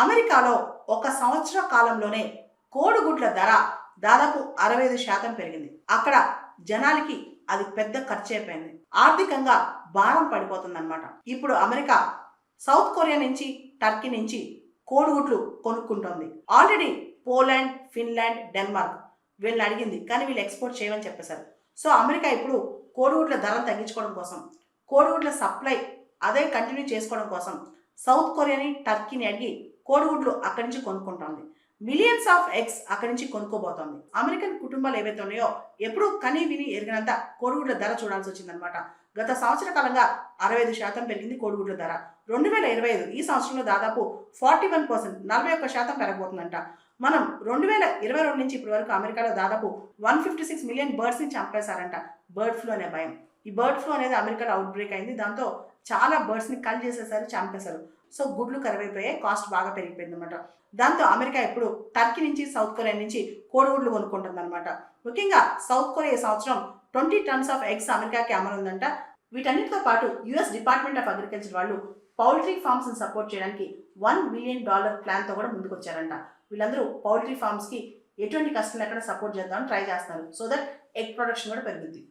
అమెరికాలో ఒక సంవత్సర కాలంలోనే కోడిగుడ్ల ధర దాదాపు 65% పెరిగింది. అక్కడ జనాలకి అది పెద్ద ఖర్చు అయిపోయింది. ఆర్థికంగా భారం పడిపోతుందన్నమాట. ఇప్పుడు అమెరికా సౌత్ కొరియా నుంచి, టర్కీ నుంచి కోడిగుడ్లు కొనుక్కుంటోంది. ఆల్రెడీ పోలాండ్, ఫిన్లాండ్, డెన్మార్క్ వీళ్ళని అడిగింది, కానీ వీళ్ళు ఎక్స్పోర్ట్ చేయమని చెప్పేశారు. సో అమెరికా ఇప్పుడు కోడిగుడ్ల ధరలు తగ్గించుకోవడం కోసం, కోడిగుడ్ల సప్లై అదే కంటిన్యూ చేసుకోవడం కోసం సౌత్ కొరియాని, టర్కీని అడిగి కోడిగుడ్లు అక్కడి నుంచి కొనుక్కుంటోంది. మిలియన్స్ ఆఫ్ ఎగ్స్ అక్కడి నుంచి కొనుక్కోబోతోంది. అమెరికన్ కుటుంబాలు ఏవైతే ఉన్నాయో ఎప్పుడూ కనీ విని ఎరిగినంత కోడిగుడ్ల ధర చూడాల్సి వచ్చిందనమాట. గత సంవత్సర కాలంగా 65% పెరిగింది కోడిగుడ్ల ధర. 2025 ఈ సంవత్సరంలో దాదాపు 41%, 41% పెరగబోతుందంట. మనం 2022 నుంచి ఇప్పటి వరకు అమెరికాలో దాదాపు 156 మిలియన్ బర్డ్స్ని చంపేశారంట. బర్డ్ ఫ్లూ అనే భయం. ఈ బర్డ్ ఫ్లూ అనేది అమెరికాలో అవుట్ బ్రేక్ అయింది. దాంతో చాలా బర్డ్స్ని కల్ చేసేసారు, చంపేశారు. సో గుడ్లు కరువైపోయాయి, కాస్ట్ బాగా పెరిగిపోయింది అనమాట. దాంతో అమెరికా ఇప్పుడు టర్కీ నుంచి, సౌత్ కొరియా నుంచి కోడిగుడ్లు కొనుక్కుంటుంది అనమాట. ముఖ్యంగా సౌత్ కొరియా ఈ సంవత్సరం 20 టన్స్ ఆఫ్ ఎగ్స్ అమెరికాకి అమలుందంట. వీటన్నిటితో పాటు యుఎస్ డిపార్ట్మెంట్ ఆఫ్ అగ్రికల్చర్ వాళ్ళు పౌల్ట్రీ ఫార్మ్స్ ని సపోర్ట్ చేయడానికి $1 బిలియన్ ప్లాన్ తో కూడా ముందుకు వచ్చారంట. వీళ్ళందరూ పౌల్ట్రీ ఫార్మ్స్ కి ఎటువంటి కష్టం లేకుండా సపోర్ట్ చేద్దామని ట్రై చేస్తున్నారు. సో దట్ ఎగ్ ప్రొడక్షన్ కూడా పెరుగుద్ది.